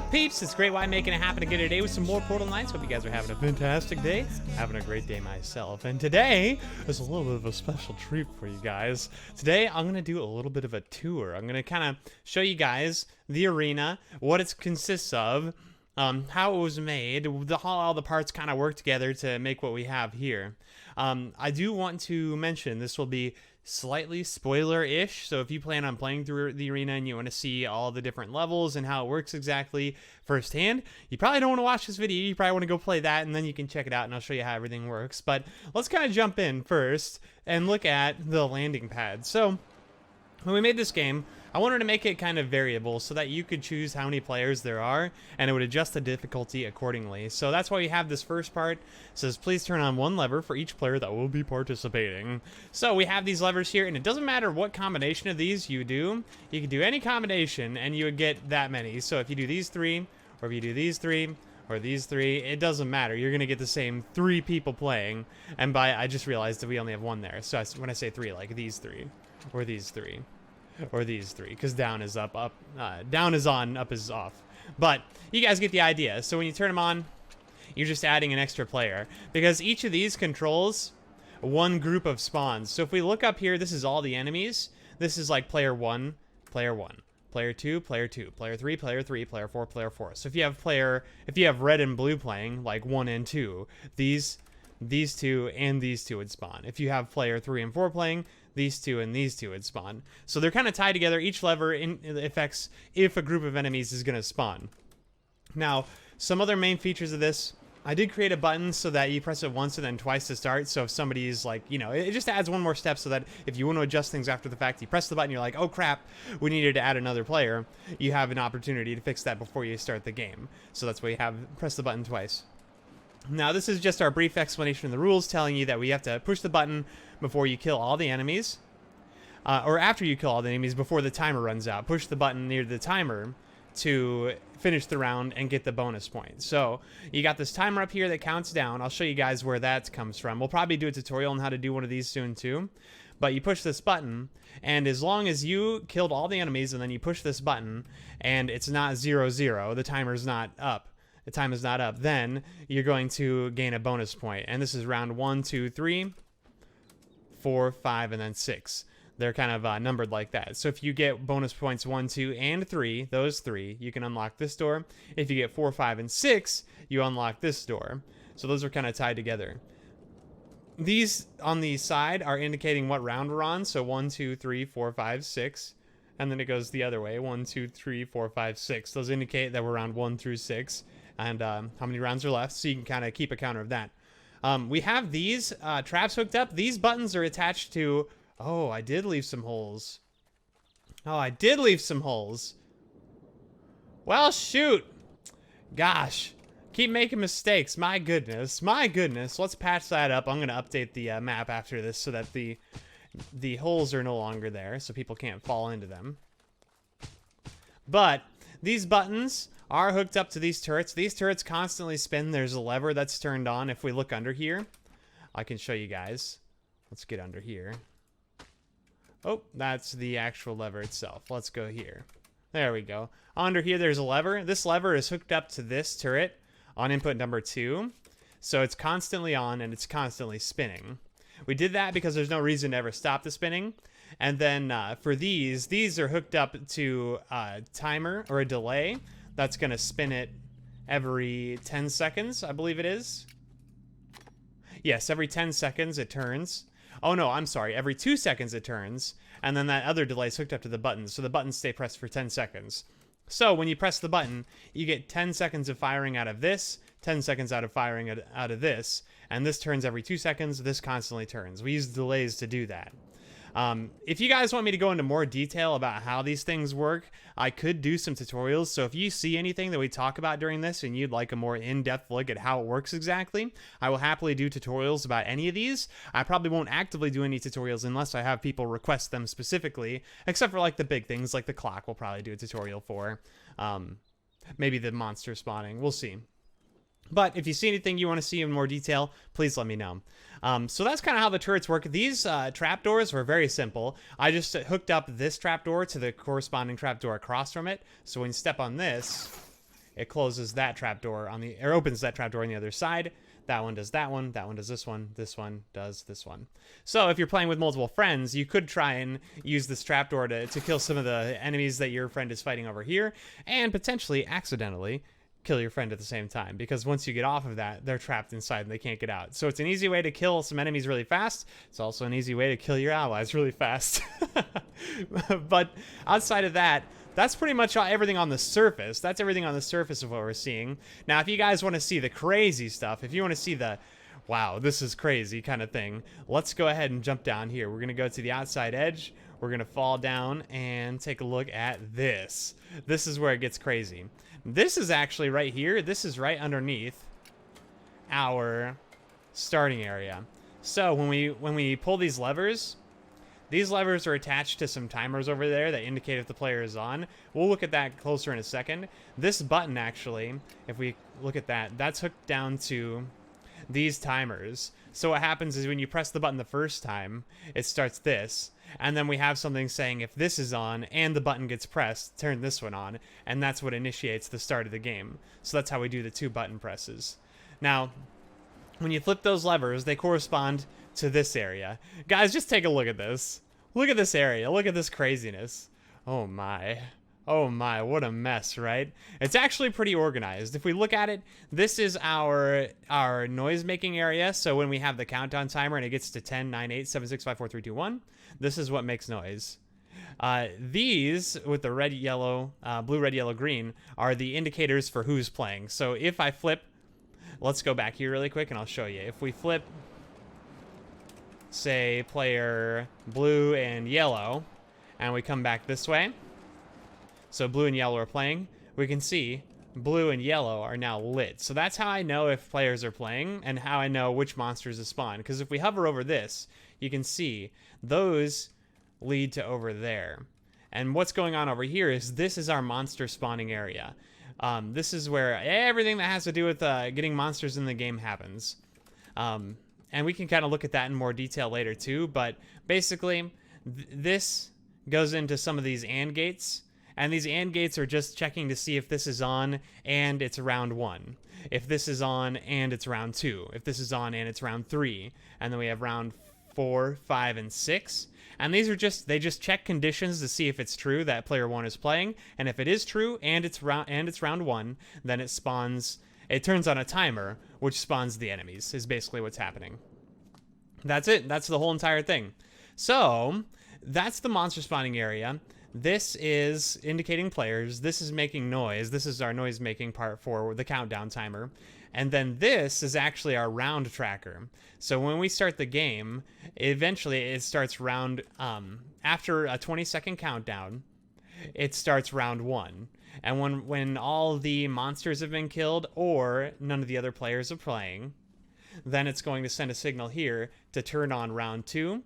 up, peeps? It's Great White making it happen again today with some more Portal Knights. Hope you guys are having a fantastic day. Having a great day myself. And today is a little bit of a special treat for you guys. Today, I'm going to do a little bit of a tour. I'm going to kind of show you guys the arena, what it consists of, how it was made, how all the parts kind of work together to make what we have here. I do want to mention this will be slightly spoiler-ish, so if you plan on playing through the arena and you want to see all the different levels and how it works exactly firsthand, you probably don't want to watch this video. You probably want to go play that, and then you can check it out, and I'll show you how everything works. But let's kind of jump in first and look at the landing pad. So when we made this game, I wanted to make it kind of variable so that you could choose how many players there are, and it would adjust the difficulty accordingly. So that's why we have this first part. It says, please turn on one lever for each player that will be participating. So we have these levers here, and it doesn't matter what combination of these you do. You can do any combination, and you would get that many. So if you do these three, or if you do these three, or these three, it doesn't matter. You're going to get the same 3 people playing. And I just realized that we only have 1 there. So when I say 3, like these 3, or these 3. Or these 3, because down is up, down is on, up is off. But you guys get the idea. So when you turn them on, you're just adding an extra player, because each of these controls one group of spawns. So if we look up here, this is all the enemies. This is like player 1, player 1, player 2, player 2, player 3, player 3, player 4, player 4. So if you have red and blue playing, like 1 and 2, these 2 and these 2 would spawn. If you have player 3 and 4 playing, these 2 and these 2 would spawn. So they're kind of tied together. Each lever affects if a group of enemies is going to spawn. Now, some other main features of this, I did create a button so that you press it once and then twice to start. So if somebody's like, you know, it just adds one more step so that if you want to adjust things after the fact, you press the button, you're like, oh crap, we needed to add another player. You have an opportunity to fix that before you start the game. So that's why you have press the button twice. Now, this is just our brief explanation of the rules, telling you that we have to push the button before you kill all the enemies, or after you kill all the enemies before the timer runs out. Push the button near the timer to finish the round and get the bonus point. So you got this timer up here that counts down. I'll show you guys where that comes from. We'll probably do a tutorial on how to do one of these soon too. But you push this button, and as long as you killed all the enemies and then you push this button and it's not 0-0, the timer's not up. The time is not up, then you're going to gain a bonus point. And this is round 1, 2, 3, 4, 5, and then 6. They're kind of numbered like that. So if you get bonus points 1, 2, and 3, those 3, you can unlock this door. If you get 4, 5, and 6, you unlock this door. So those are kind of tied together. These on the side are indicating what round we're on. So 1, 2, 3, 4, 5, 6. And then it goes the other way. 1, 2, 3, 4, 5, 6. Those indicate that we're round 1 through 6. And how many rounds are left, so you can kind of keep a counter of that. We have these traps hooked up. These buttons are attached to... Oh, I did leave some holes. Oh, I did leave some holes. Well, shoot. Gosh. Keep making mistakes. My goodness. My goodness. Let's patch that up. I'm going to update the map after this so that the holes are no longer there, so people can't fall into them. But these buttons are hooked up to these turrets. These turrets constantly spin. There's a lever that's turned on. If we look under here, I can show you guys. Let's get under here. Oh, that's the actual lever itself. Let's go here. There we go. Under here, there's a lever. This lever is hooked up to this turret on input number 2. So it's constantly on and it's constantly spinning. We did that because there's no reason to ever stop the spinning. And then for these are hooked up to a timer or a delay. That's going to spin it every 10 seconds, I believe it is. Yes, every 10 seconds it turns. Oh no, I'm sorry. Every 2 seconds it turns. And then that other delay is hooked up to the buttons. So the buttons stay pressed for 10 seconds. So when you press the button, you get 10 seconds of firing out of this, 10 seconds out of firing out of this. And this turns every 2 seconds. This constantly turns. We use delays to do that. If you guys want me to go into more detail about how these things work, I could do some tutorials. So if you see anything that we talk about during this and you'd like a more in-depth look at how it works exactly, I will happily do tutorials about any of these. I probably won't actively do any tutorials unless I have people request them specifically, except for like the big things like the clock we'll probably do a tutorial for. Maybe the monster spawning. We'll see. But if you see anything you want to see in more detail, please let me know. So that's kind of how the turrets work. These trapdoors were very simple. I just hooked up this trapdoor to the corresponding trapdoor across from it. So when you step on this, it closes that trapdoor on the, or opens that trapdoor on the other side. That one does that one does this one does this one. So if you're playing with multiple friends, you could try and use this trapdoor to kill some of the enemies that your friend is fighting over here, and potentially accidentally kill your friend at the same time, because once you get off of that, they're trapped inside and they can't get out. So it's an easy way to kill some enemies really fast. It's also an easy way to kill your allies really fast. But outside of that, that's pretty much everything on the surface. That's everything on the surface of what we're seeing. Now, if you guys want to see the crazy stuff, if you want to see the, wow, this is crazy kind of thing, let's go ahead and jump down here. We're going to go to the outside edge. We're going to fall down and take a look at this. This is where it gets crazy. This is actually right here. This is right underneath our starting area. So when we pull these levers are attached to some timers over there that indicate if the player is on. We'll look at that closer in a second. This button actually, if we look at that, that's hooked down to these timers. So what happens is when you press the button the first time, it starts this. And then we have something saying if this is on and the button gets pressed, turn this one on. And that's what initiates the start of the game. So that's how we do the 2 button presses. Now, when you flip those levers, they correspond to this area. Guys, just take a look at this. Look at this area. Look at this craziness. Oh my. Oh my, what a mess, right? It's actually pretty organized. If we look at it, this is our noise making area. So when we have the countdown timer and it gets to 10, 9, 8, 7, 6, 5, 4, 3, 2, 1, this is what makes noise. These with the red, yellow, blue, red, yellow, green are the indicators for who's playing. So if I flip, let's go back here really quick and I'll show you. If we flip, say, player blue and yellow, and we come back this way, so blue and yellow are playing, we can see blue and yellow are now lit. So that's how I know if players are playing and how I know which monsters to spawn. Because if we hover over this, you can see those lead to over there. And what's going on over here is this is our monster spawning area. This is where everything that has to do with getting monsters in the game happens. And we can kind of look at that in more detail later too. But basically, this goes into some of these AND gates. And these AND gates are just checking to see if this is on and it's round 1. If this is on and it's round 2. If this is on and it's round 3. And then we have round 4, 5, and 6. And these are they just check conditions to see if it's true that player 1 is playing. And if it is true and it's round 1, then it turns on a timer, which spawns the enemies, is basically what's happening. That's it. That's the whole entire thing. So that's the monster spawning area. This is indicating players. This is making noise. This is our noise making part for the countdown timer. And then this is actually our round tracker. So when we start the game, eventually it starts round, after a 20-second countdown, it starts round 1. And when all the monsters have been killed or none of the other players are playing, then it's going to send a signal here to turn on round 2,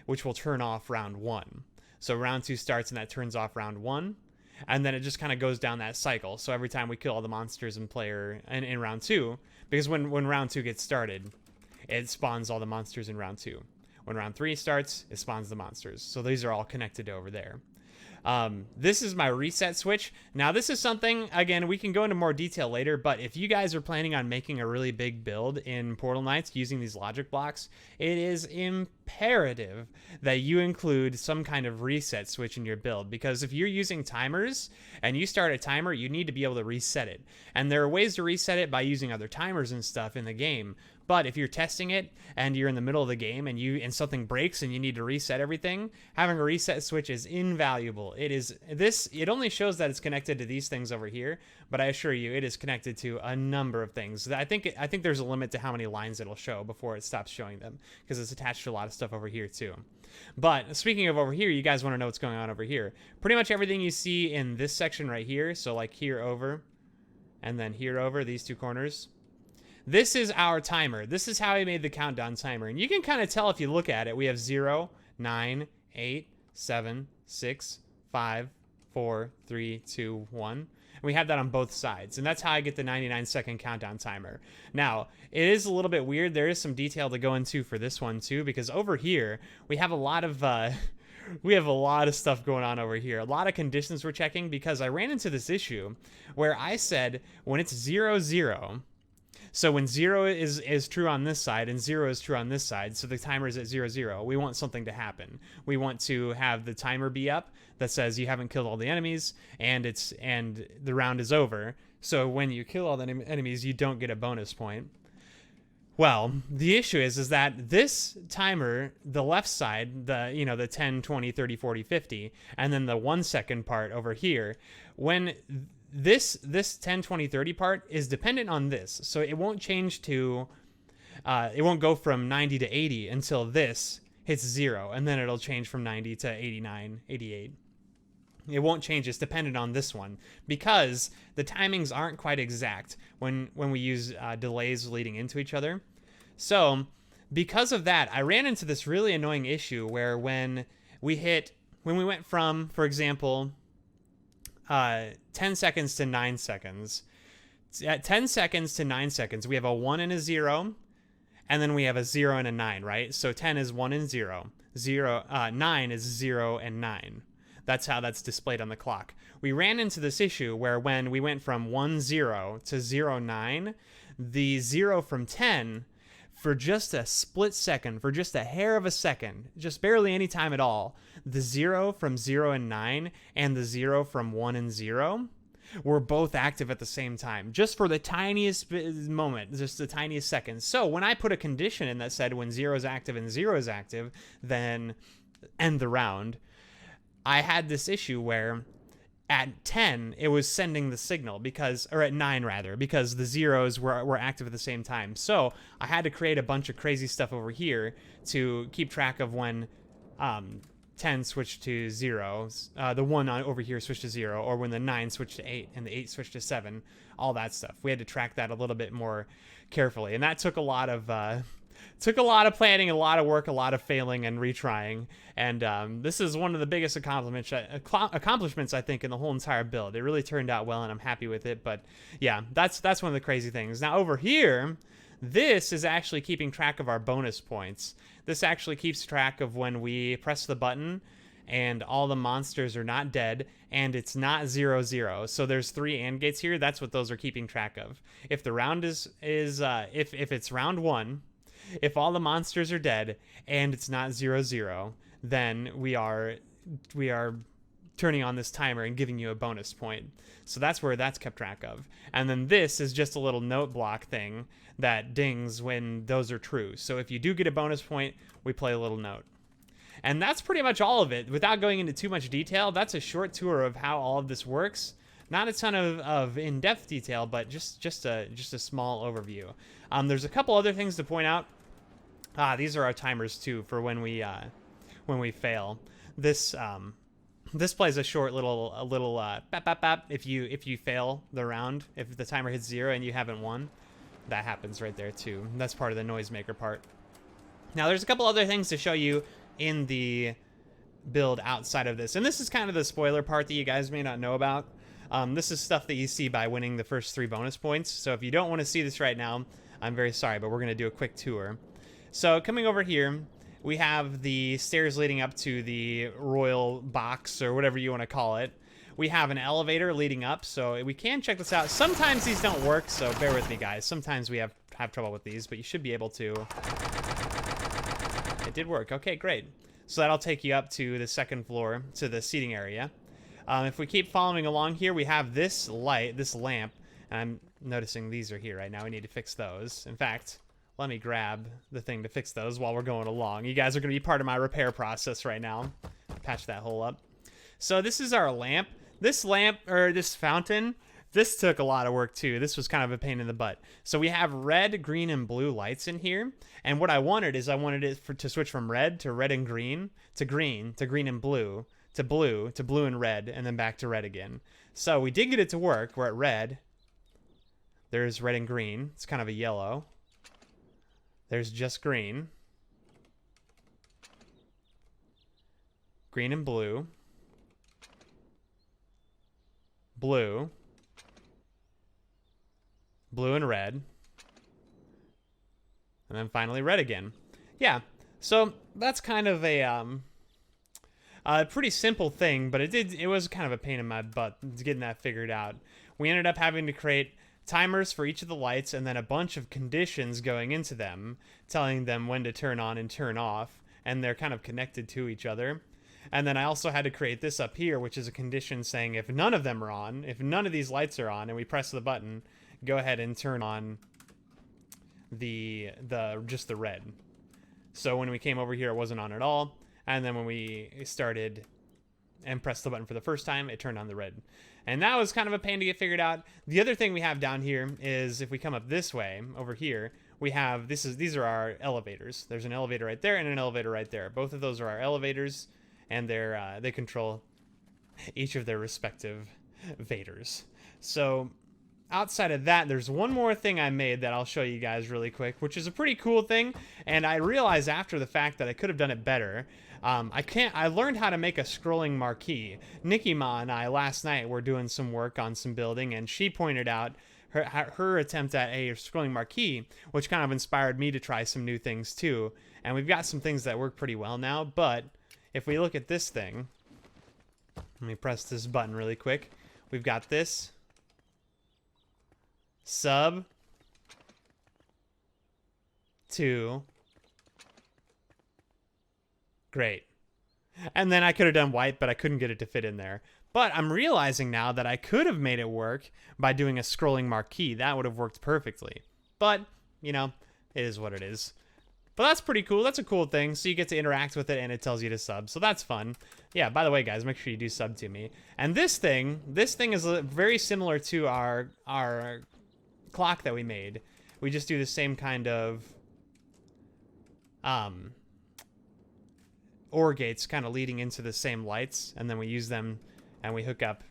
which will turn off round 1. So round 2 starts and that turns off round 1. And then it just kind of goes down that cycle. So every time we kill all the monsters in round 2, because when round 2 gets started, it spawns all the monsters in round 2. When round 3 starts, it spawns the monsters. So these are all connected over there. This is my reset switch. Now this is something, again, we can go into more detail later, but if you guys are planning on making a really big build in Portal Knights using these logic blocks, it is imperative that you include some kind of reset switch in your build, because if you're using timers and you start a timer, you need to be able to reset it. And there are ways to reset it by using other timers and stuff in the game. But if you're testing it and you're in the middle of the game and something breaks and you need to reset everything, having a reset switch is invaluable. It only shows that it's connected to these things over here, but I assure you it is connected to a number of things. I think there's a limit to how many lines it'll show before it stops showing them, because it's attached to a lot of stuff over here too. But speaking of over here, you guys want to know what's going on over here. Pretty much everything you see in this section right here, so like here over and then here over, these 2 corners, this is our timer. This is how I made the countdown timer. And you can kind of tell if you look at it. We have 0, 9, 8, 7, 6, 5, 4, 3, 2, 1. And we have that on both sides. And that's how I get the 99-second countdown timer. Now, it is a little bit weird. There is some detail to go into for this one too, because over here, we have a lot of we have a lot of stuff going on over here. A lot of conditions we're checking because I ran into this issue where I said when it's 0, 0, so when 0 is true on this side and 0 is true on this side, so the timer is at 0, 0, we want something to happen. We want to have the timer be up that says you haven't killed all the enemies and the round is over. So when you kill all the enemies, you don't get a bonus point. Well, the issue is that this timer, the left side, the 10, 20, 30, 40, 50, and then the 1 second part over here, when this 10, 20, 30 part is dependent on this. So it won't change to, it won't go from 90 to 80 until this hits 0, and then it'll change from 90 to 89, 88. It won't change. It's dependent on this one because the timings aren't quite exact when we use delays leading into each other. So because of that, I ran into this really annoying issue where when we went from, for example, 10 seconds to 9 seconds, at 10 seconds to 9 seconds, we have a 1 and a 0, and then we have a 0 and a 9, right? So 10 is 1 and 0, 9 is 0 and 9. That's how that's displayed on the clock. We ran into this issue where when we went from 1, 0 to 0, 9, the 0 from 10, for just a split second, for just a hair of a second, just barely any time at all, the 0 from 0 and 9 and the 0 from 1 and 0 were both active at the same time, just for the tiniest moment, just the tiniest second. So when I put a condition in that said when 0 is active and 0 is active, then end the round, I had this issue where at 10 it was sending the signal or at 9 rather, because the zeros were active at the same time. So I had to create a bunch of crazy stuff over here to keep track of when 10 switched to 0, the 1 over here switched to 0, or when the 9 switched to 8 and the 8 switched to 7, all that stuff. We had to track that a little bit more carefully, and that took a lot of planning, a lot of work, a lot of failing and retrying. And this is one of the biggest accomplishments I think in the whole entire build. It really turned out well, and I'm happy with it. But yeah, that's one of the crazy things. Now over here, this is actually keeping track of our bonus points. This actually keeps track of when we press the button and all the monsters are not dead and it's not 0, 0. So there's 3 AND gates here. That's what those are keeping track of. If the round if it's round 1, if all the monsters are dead and it's not 0, 0, then we are turning on this timer and giving you a bonus point. So that's where that's kept track of. And then this is just a little note block thing that dings when those are true. So if you do get a bonus point, we play a little note. And that's pretty much all of it. Without going into too much detail, that's a short tour of how all of this works. Not a ton of in-depth detail, but just a small overview. There's a couple other things to point out. These are our timers too for when we fail. This plays a short little bap bap bap if you fail the round. If the timer hits 0 and you haven't won, that happens right there too. That's part of the noisemaker part. Now there's a couple other things to show you in the build outside of this, and this is kind of the spoiler part that you guys may not know about. This is stuff that you see by winning the first 3 bonus points. So if you don't want to see this right now, I'm very sorry, but we're going to do a quick tour. So coming over here, we have the stairs leading up to the royal box, or whatever you want to call it. We have an elevator leading up, so we can check this out. Sometimes these don't work, so bear with me, guys. Sometimes we have trouble with these, but you should be able to. It did work. Okay, great. So that'll take you up to the 2nd floor, to the seating area. If we keep following along here, we have this lamp, and I'm noticing these are here right now. We need to fix those. In fact, let me grab the thing to fix those while we're going along. You guys are going to be part of my repair process right now. Patch that hole up. So this is our lamp. This fountain, this took a lot of work too. This was kind of a pain in the butt. So we have red, green, and blue lights in here. And what I wanted it to switch from red to red and green, to green and blue, to blue and red, and then back to red again. So we did get it to work. We're at red. There's red and green. It's kind of a yellow. There's just green. Green and blue. Blue. Blue and red. And then finally red again. Yeah, so that's kind of a Pretty simple thing, but it was kind of a pain in my butt getting that figured out. We ended up having to create timers for each of the lights and then a bunch of conditions going into them, telling them when to turn on and turn off, and they're kind of connected to each other. And then I also had to create this up here, which is a condition saying if none of them are on, if none of these lights are on, and we press the button, go ahead and turn on just the red. So when we came over here, it wasn't on at all. And then when we started and pressed the button for the first time, it turned on the red. And that was kind of a pain to get figured out. The other thing we have down here is if we come up this way, over here, we have, these are our elevators. There's an elevator right there and an elevator right there. Both of those are our elevators, and they control each of their respective vaders. So outside of that, there's one more thing I made that I'll show you guys really quick, which is a pretty cool thing, and I realized after the fact that I could have done it better. I learned how to make a scrolling marquee. Nikki Ma and I last night were doing some work on some building, and she pointed out her attempt at a scrolling marquee, which kind of inspired me to try some new things too. And we've got some things that work pretty well now, but if we look at this thing, let me press this button really quick. We've got this sub to great. And then I could have done white, but I couldn't get it to fit in there. But I'm realizing now that I could have made it work by doing a scrolling marquee. That would have worked perfectly. But, you know, it is what it is. But that's pretty cool. That's a cool thing. So you get to interact with it and it tells you to sub. So that's fun. Yeah, by the way, guys, make sure you do sub to me. And this thing is very similar to our clock that we made. We just do the same kind of OR gates kind of leading into the same lights, and then we use them and we hook up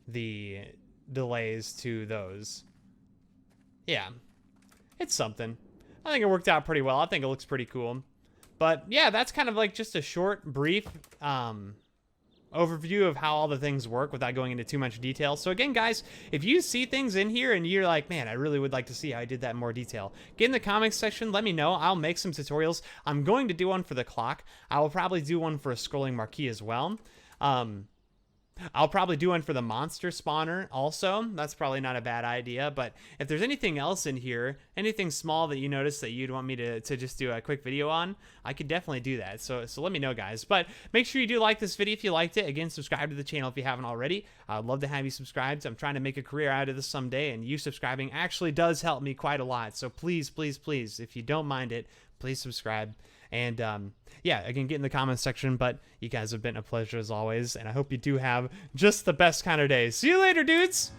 the delays to those. Yeah, it's something. I think it worked out pretty well. I think it looks pretty cool. But yeah, that's kind of like just a short, brief overview of how all the things work without going into too much detail. So again, guys, if you see things in here and you're like, man, I really would like to see how I did that in more detail, get in the comments section, let me know. I'll make some tutorials. I'm going to do one for the clock. I will probably do one for a scrolling marquee as well. I'll probably do one for the monster spawner also. That's probably not a bad idea. But if there's anything else in here, anything small that you notice that you'd want me to just do a quick video on, I could definitely do that. So let me know, guys. But make sure you do like this video if you liked it. Again, subscribe to the channel if you haven't already. I'd love to have you subscribed. I'm trying to make a career out of this someday, and you subscribing actually does help me quite a lot. So please, please, please, if you don't mind it, please subscribe. And yeah, again, get in the comments section. But you guys have been a pleasure as always, and I hope you do have just the best kind of day. See you later, dudes.